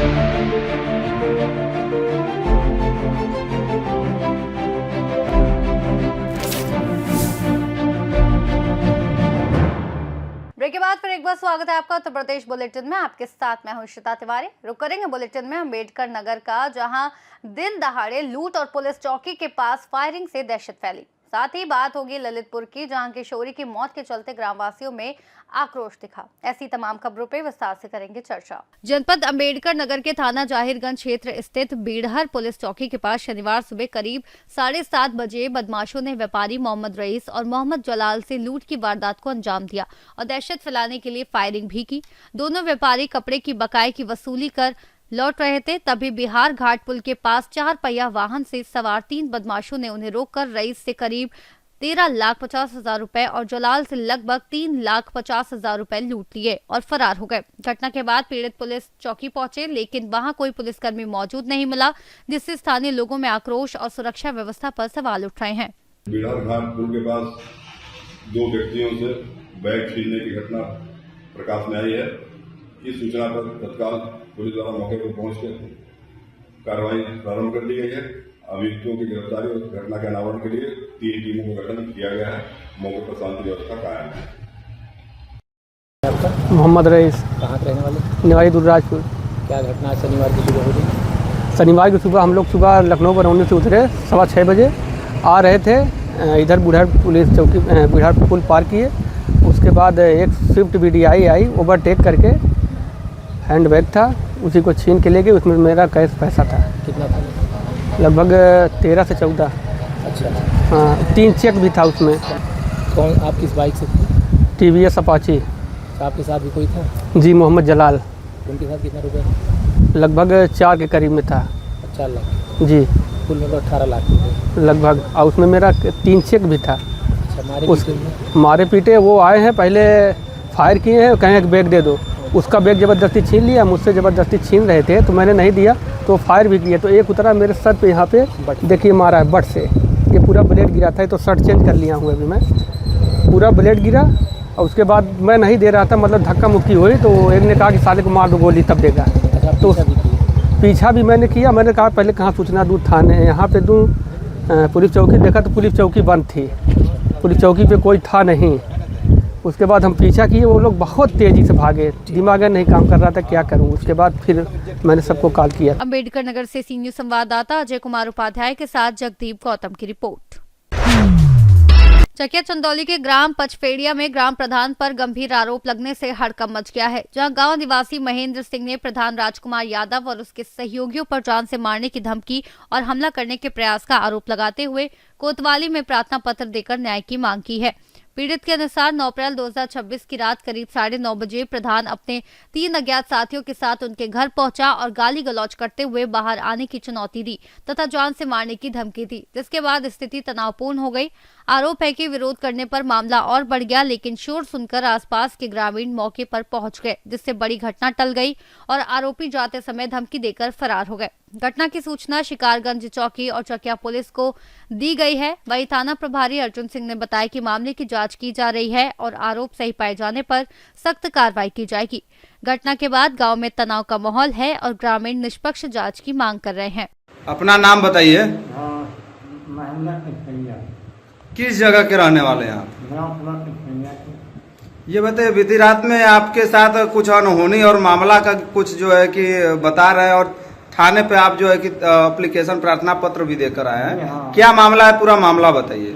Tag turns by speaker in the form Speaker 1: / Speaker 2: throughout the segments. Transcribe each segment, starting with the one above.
Speaker 1: Break के बाद फिर एक बार स्वागत है आपका उत्तर प्रदेश बुलेटिन में। आपके साथ मैं हूं श्वेता तिवारी। रुक करेंगे बुलेटिन में अम्बेडकर नगर का, जहां दिन दहाड़े लूट और पुलिस चौकी के पास फायरिंग से दहशत फैली। साथ ही बात होगी ललितपुर की, जहां किशोरी की मौत के चलते ग्रामवासियों में आक्रोश दिखा। ऐसी तमाम खबरों पे विस्तार से करेंगे चर्चा। जनपद अम्बेडकर नगर के थाना जाहिरगंज क्षेत्र स्थित बीड़हर पुलिस चौकी के पास शनिवार सुबह करीब 7:30 बजे बदमाशों ने व्यापारी मोहम्मद रईस और मोहम्मद जलाल से लूट की वारदात को अंजाम दिया और दहशत फैलाने के लिए फायरिंग भी की। दोनों व्यापारी कपड़े की बकाये की वसूली कर लौट रहे थे, तभी बिहार घाट पुल के पास 4 पहिया वाहन से सवार 3 बदमाशों ने उन्हें रोककर रईस से करीब 13,50,000 रुपए और जलाल से लगभग 3,50,000 रुपए लूट लिए और फरार हो गए। घटना के बाद पीड़ित पुलिस चौकी पहुंचे, लेकिन वहां कोई पुलिसकर्मी मौजूद नहीं मिला, जिससे स्थानीय लोगों में आक्रोश और सुरक्षा व्यवस्था पर सवाल उठ रहे हैं।
Speaker 2: बिहार घाट पुल के पास 2 व्यक्तियों से बैग छीनने की घटना प्रकाश में आई है। इस सूचना पर तत्काल पुलिस द्वारा मौके पर पहुंचकर कार्रवाई प्रारंभ कर दी गई है। अभियुक्तों की गिरफ्तारी और घटना के अनावरण के लिए 3 टीमों का गठन किया गया है। मौके पर शांति व्यवस्था कायम है।
Speaker 3: मोहम्मद रईस।
Speaker 4: कहाँ के रहने वाले?
Speaker 3: निवाई दुर्राजपुर।
Speaker 4: क्या घटना शनिवार की सुबह हुई?
Speaker 3: शनिवार की सुबह हम लोग सुबह लखनऊ बरौनी से उतरे 6:15 बजे, आ रहे थे इधर बुढ़ार पुलिस चौकी बुढ़ार पुल पार किए। उसके बाद एक स्विफ्ट VDI आई, ओवरटेक करके हैंडबैग था, उसी को छीन के ले गए। उसमें मेरा कैश पैसा था।
Speaker 4: कितना था?
Speaker 3: लगभग 13 से 14।
Speaker 4: अच्छा।
Speaker 3: हाँ, 3 चेक भी था उसमें।
Speaker 4: कौन, आप किस बाइक से थे?
Speaker 3: TVS Apache.
Speaker 4: आपके साथ भी कोई था?
Speaker 3: जी, मोहम्मद जलाल।
Speaker 4: उनके साथ कितना रुपये?
Speaker 3: लगभग 4 के करीब में था।
Speaker 4: 4 लाख?
Speaker 3: जी।
Speaker 4: कुल में 18 लाख रुपये
Speaker 3: लगभग। और उसमें मेरा 3 चेक भी था।
Speaker 4: अच्छा।
Speaker 3: मारे पीटे वो आए हैं, पहले फायर किए हैं, कहें एक बैग दे दो। उसका बैग ज़बरदस्ती छीन लिया, मुझसे ज़बरदस्ती छीन रहे थे तो मैंने नहीं दिया, तो फायर भी किया। तो एक उतरा मेरे सर पे, यहाँ पे देखिए मारा है बट से, ये पूरा ब्लेड गिरा था। तो शर्ट चेंज कर लिया हूँ अभी मैं, पूरा ब्लेड गिरा। और उसके बाद मैं नहीं दे रहा था, मतलब धक्का मुक्की हुई, तो एक ने कहा कि साले को मार दो गोली तब देगा। तो पीछा भी मैंने किया। मैंने कहा पहले कहाँ सूचना दूँ, थाने यहाँ पे दूँ, पुलिस चौकी। देखा तो पुलिस चौकी बंद थी, पुलिस चौकी पे कोई था नहीं। उसके बाद हम पीछा किए, वो लोग बहुत तेज़ी से भागे, दिमाग नहीं काम कर रहा था क्या करूं। उसके बाद फिर मैंने सबको कॉल किया।
Speaker 1: अम्बेडकर नगर से सी न्यूज़ संवाददाता अजय कुमार उपाध्याय के साथ जगदीप गौतम की रिपोर्ट। चकिया चंदौली के ग्राम पचपेड़िया में ग्राम प्रधान पर गंभीर आरोप लगने से हड़कंप मच गया है, जहां गांव निवासी महेंद्र सिंह ने प्रधान राजकुमार यादव और उसके सहयोगियों पर जान से मारने की धमकी और हमला करने के प्रयास का आरोप लगाते हुए कोतवाली में प्रार्थना पत्र देकर न्याय की मांग की है। पीड़ित के अनुसार 9 अप्रैल 2026 की रात करीब 9:30 बजे प्रधान अपने 3 अज्ञात साथियों के साथ उनके घर पहुंचा और गाली गलौज करते हुए बाहर आने की चुनौती दी तथा जान से मारने की धमकी दी, जिसके बाद स्थिति तनावपूर्ण हो गई। आरोप है कि विरोध करने पर मामला और बढ़ गया, लेकिन शोर सुनकर आसपास के ग्रामीण मौके पर पहुंच गए, जिससे बड़ी घटना टल गई और आरोपी जाते समय धमकी देकर फरार हो गए। घटना की सूचना शिकारगंज चौकी और चकिया पुलिस को दी गई है। वहीं थाना प्रभारी अर्जुन सिंह ने बताया कि मामले की जांच की जा रही है और आरोप सही पाए जाने पर सख्त कार्रवाई की जाएगी। घटना के बाद गांव में तनाव का माहौल है और ग्रामीण निष्पक्ष जांच की मांग कर रहे हैं।
Speaker 5: अपना नाम बताइए। किस जगह के रहने वाले हैं आप? ये बताइए, बीती रात में आपके साथ कुछ अनहोनी और मामला का कुछ जो है कि बता रहे हैं, और थाने पे आप जो है कि एप्लीकेशन प्रार्थना पत्र भी देकर आए हैं। हाँ। क्या मामला है, पूरा मामला बताइए।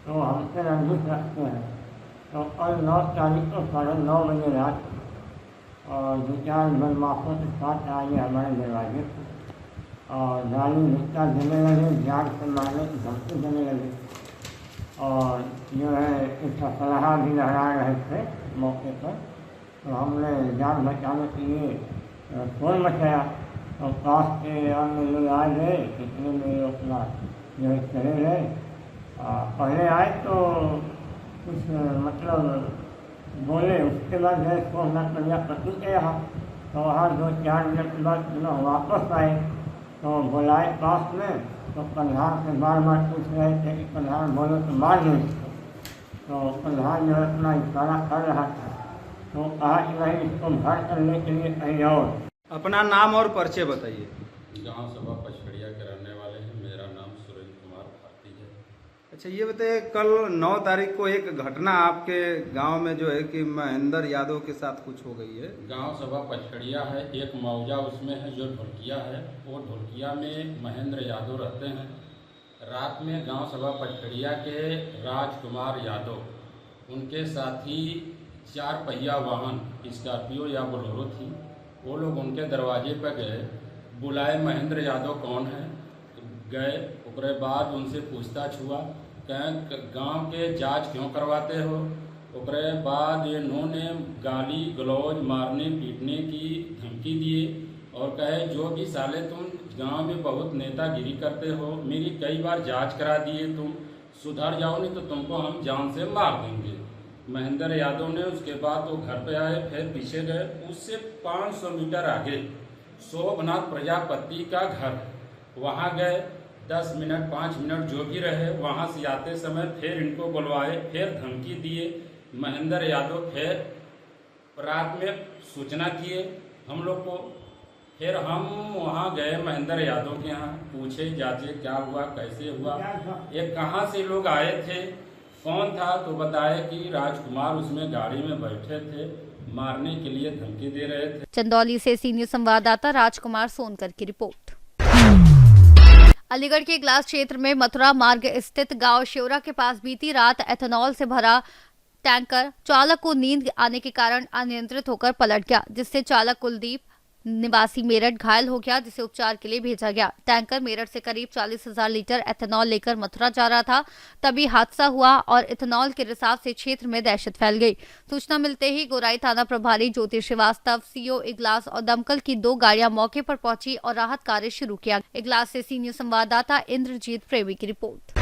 Speaker 6: तो हमसे रंजित रखते हैं। तो कल 9 तारीख को 9:30 बजे रात और 2-4 बदमाशों के साथ आए हमारे दरवाजे पर और गाली भिक्का देने लगे, जान से मारने की धमकी देने लगे और जो है इसका सलाह भी लहरा रहे थे मौके पर। तो हमने जान बचाने के लिए शोर मचाया और पास के अन्य लोग आ गए, इतने में अपना जो है चले गए। पहले आए तो कुछ मतलब बोले, उसके बाद जो है सोना कलिया पति गया। तो वहाँ 2-4 मिनट के बाद वापस आए तो बुलाए पास में, तो प्रधान से बार बार पूछ रहे थे कि प्रधान बोलो तो मार दो इसको। तो प्रधान जो है अपना इशारा कर रहा था, तो कहा कि भाई इसको घर करने के लिए कहीं और।
Speaker 5: अपना नाम और परिचय बताइए।
Speaker 7: गांव सभा पचखड़िया के रहने वाले हैं। मेरा नाम सुरेंद्र कुमार भारती है।
Speaker 5: अच्छा, ये बताइए, कल 9 तारीख को एक घटना आपके गांव में जो है कि महेंद्र यादव के साथ कुछ हो गई है।
Speaker 7: गांव सभा पचखड़िया है, एक मौजा उसमें है जो ढोलकिया है। वो ढोलकिया में महेंद्र यादव रहते हैं। रात में गांव सभा पचखड़िया के राजकुमार यादव, उनके साथी 4 पहिया वाहन स्कॉर्पियो या बोलेरो थी, वो लोग उनके दरवाजे पर गए, बुलाए महेंद्र यादव कौन है, तो गए। उसके बाद उनसे पूछताछ हुआ, कहें गांव के जांच क्यों करवाते हो। उसके बाद इन्होंने गाली गलौज मारने पीटने की धमकी दिए और कहे जो भी साले तुम गांव में बहुत नेतागिरी करते हो, मेरी कई बार जांच करा दिए, तुम सुधर जाओ नहीं तो तुमको हम जान से मार देंगे। महेंद्र यादव ने उसके बाद वो घर पे आए, फिर पीछे गए। उससे 500 मीटर आगे शोभनाथ प्रजापति का घर, वहाँ गए। 10 मिनट 5 मिनट जो भी रहे, वहाँ से आते समय फिर इनको बुलवाए, फिर धमकी दिए। महेंद्र यादव फिर रात में सूचना किए हम लोग को। फिर हम वहाँ गए महेंद्र यादव के यहाँ, पूछे जांचे क्या हुआ, कैसे हुआ, ये कहाँ से लोग आए थे, कौन था, तो बताया कि राजकुमार उसमें गाड़ी में बैठे थे, मारने के लिए धमकी दे रहे थे।
Speaker 1: चंदौली से सीनियर संवाददाता राजकुमार सोनकर की रिपोर्ट। अलीगढ़ के ग्लास क्षेत्र में मथुरा मार्ग स्थित गांव शेवरा के पास बीती रात एथेनॉल से भरा टैंकर चालक को नींद आने के कारण अनियंत्रित होकर पलट गया, जिससे चालक कुलदीप निवासी मेरठ घायल हो गया, जिसे उपचार के लिए भेजा गया। टैंकर मेरठ से करीब 40,000 लीटर एथेनॉल लेकर मथुरा जा रहा था, तभी हादसा हुआ और एथेनॉल के रिसाव से क्षेत्र में दहशत फैल गई। सूचना मिलते ही गोराई थाना प्रभारी ज्योति श्रीवास्तव, सीओ इगलास और दमकल की 2 गाड़ियां मौके पर पहुंची और राहत कार्य शुरू किया। इगलास से सीनियर संवाददाता इंद्रजीत प्रेमी की रिपोर्ट।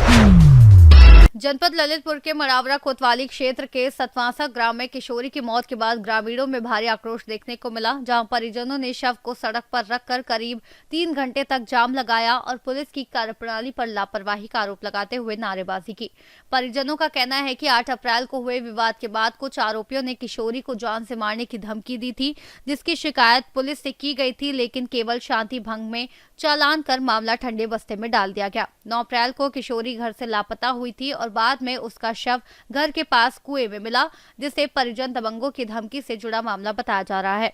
Speaker 1: जनपद ललितपुर के मड़ावरा कोतवाली क्षेत्र के सतवासा ग्राम में किशोरी की मौत के बाद ग्रामीणों में भारी आक्रोश देखने को मिला, जहां परिजनों ने शव को सड़क पर रखकर करीब 3 घंटे तक जाम लगाया और पुलिस की कार्यप्रणाली पर लापरवाही का आरोप लगाते हुए नारेबाजी की। परिजनों का कहना है कि 8 अप्रैल को हुए विवाद के बाद कुछ आरोपियों ने किशोरी को जान से मारने की धमकी दी थी, जिसकी शिकायत पुलिस से की गई थी, लेकिन केवल शांति भंग में चालान कर मामला ठंडे बस्ते में डाल दिया गया। 9 अप्रैल को किशोरी घर से लापता हुई थी और बाद में उसका शव घर के पास कुएं में मिला, जिसे परिजन दबंगों की धमकी से जुड़ा मामला बताया जा रहा है।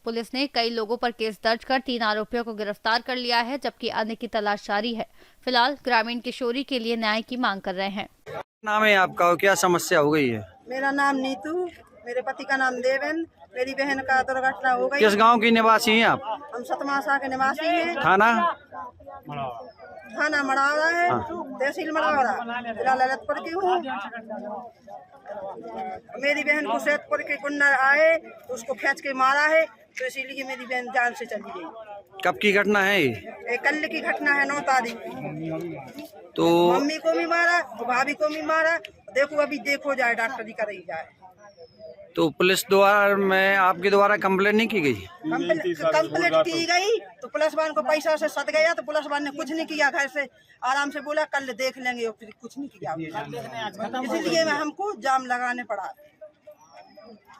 Speaker 1: पुलिस ने कई लोगों पर केस दर्ज कर 3 आरोपियों को गिरफ्तार कर लिया है, जबकि अन्य की तलाश जारी है। फिलहाल ग्रामीण किशोरी के लिए न्याय की मांग कर रहे हैं।
Speaker 5: नाम है आपका और क्या समस्या हो गई है?
Speaker 8: मेरा नाम नीतू, मेरे पति का नाम देवेंद्र, मेरी बहन का दुर्घटना हो गई।
Speaker 5: किस गांव की निवासी हैं आप?
Speaker 8: हम सतमासा के निवासी हैं।
Speaker 5: थाना
Speaker 8: मड़ावरा है, तहसील मड़ावरा, जिला ललितपुर की हूँ। मेरी बहन को सैदपुर के कुन्नर आए तो उसको खींच के मारा है, तो इसीलिए मेरी बहन जान से चली गई।
Speaker 5: कब की घटना है ये?
Speaker 8: कल की घटना है, 9 तारीख की।
Speaker 5: तो
Speaker 8: मम्मी को भी मारा, भाभी को भी मारा। देखो अभी देखो जाए, डॉक्टरी कराई जाए।
Speaker 5: तो पुलिस द्वारा में आपके द्वारा कंप्लेंट नहीं की गई?
Speaker 8: कंप्लेंट की गई तो पुलिस वाले को पैसा से सद गया, तो पुलिस वाले ने कुछ नहीं किया, घर से आराम से बोला कल देख लेंगे, और फिर कुछ नहीं किया। इसलिए हमको जाम लगाने पड़ा।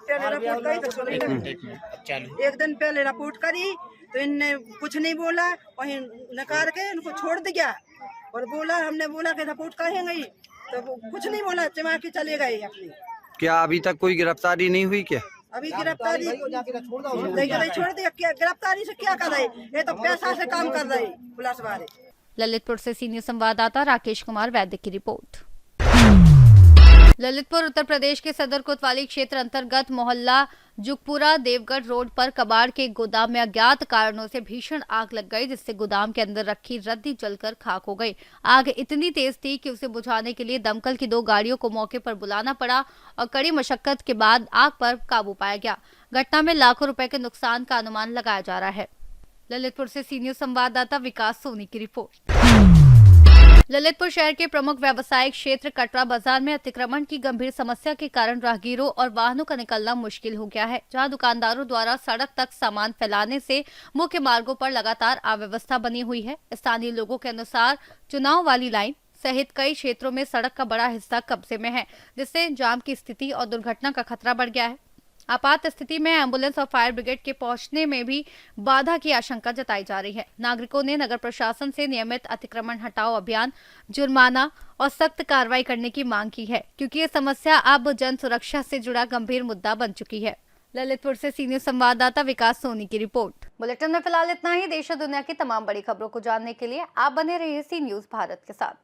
Speaker 8: पहले रिपोर्ट करी तो एक दिन पहले रिपोर्ट करी तो इनने कुछ नहीं बोला, वहीं नकार के इनको छोड़ दिया और बोला, हमने बोला कि रिपोर्ट करेंगे, तो कुछ नहीं बोला, चिमा के चले गए अपनी।
Speaker 5: क्या अभी तक कोई गिरफ्तारी नहीं हुई क्या?
Speaker 8: अभी गिरफ्तारी छोड़ दिया, गिरफ्तारी से क्या कर रहे? ये तो पैसा से काम कर रहे पुलिस वाले।
Speaker 1: ललितपुर से सीनियर संवाददाता राकेश कुमार वैद्य की रिपोर्ट। ललितपुर उत्तर प्रदेश के सदर कोतवाली क्षेत्र अंतर्गत मोहल्ला जुगपुरा देवगढ़ रोड पर कबाड़ के गोदाम में अज्ञात कारणों से भीषण आग लग गई, जिससे गोदाम के अंदर रखी रद्दी जलकर खाक हो गई। आग इतनी तेज थी कि उसे बुझाने के लिए दमकल की 2 गाड़ियों को मौके पर बुलाना पड़ा और कड़ी मशक्कत के बाद आग पर काबू पाया गया। घटना में लाखों रुपए के नुकसान का अनुमान लगाया जा रहा है। ललितपुर से सीनियर संवाददाता विकास सोनी की रिपोर्ट। ललितपुर शहर के प्रमुख व्यावसायिक क्षेत्र कटरा बाजार में अतिक्रमण की गंभीर समस्या के कारण राहगीरों और वाहनों का निकलना मुश्किल हो गया है, जहां दुकानदारों द्वारा सड़क तक सामान फैलाने से मुख्य मार्गों पर लगातार अव्यवस्था बनी हुई है। स्थानीय लोगों के अनुसार चुनाव वाली लाइन सहित कई क्षेत्रों में सड़क का बड़ा हिस्सा कब्जे में है, जिससे जाम की स्थिति और दुर्घटना का खतरा बढ़ गया है। आपात स्थिति में एम्बुलेंस और फायर ब्रिगेड के पहुंचने में भी बाधा की आशंका जताई जा रही है। नागरिकों ने नगर प्रशासन से नियमित अतिक्रमण हटाओ अभियान, जुर्माना और सख्त कार्रवाई करने की मांग की है, क्योंकि ये समस्या अब जन सुरक्षा से जुड़ा गंभीर मुद्दा बन चुकी है। ललितपुर से सीनियर संवाददाता विकास सोनी की रिपोर्ट। बुलेटिन में फिलहाल इतना ही। देश और दुनिया की तमाम बड़ी खबरों को जानने के लिए आप बने रहिए सी न्यूज़ भारत के साथ।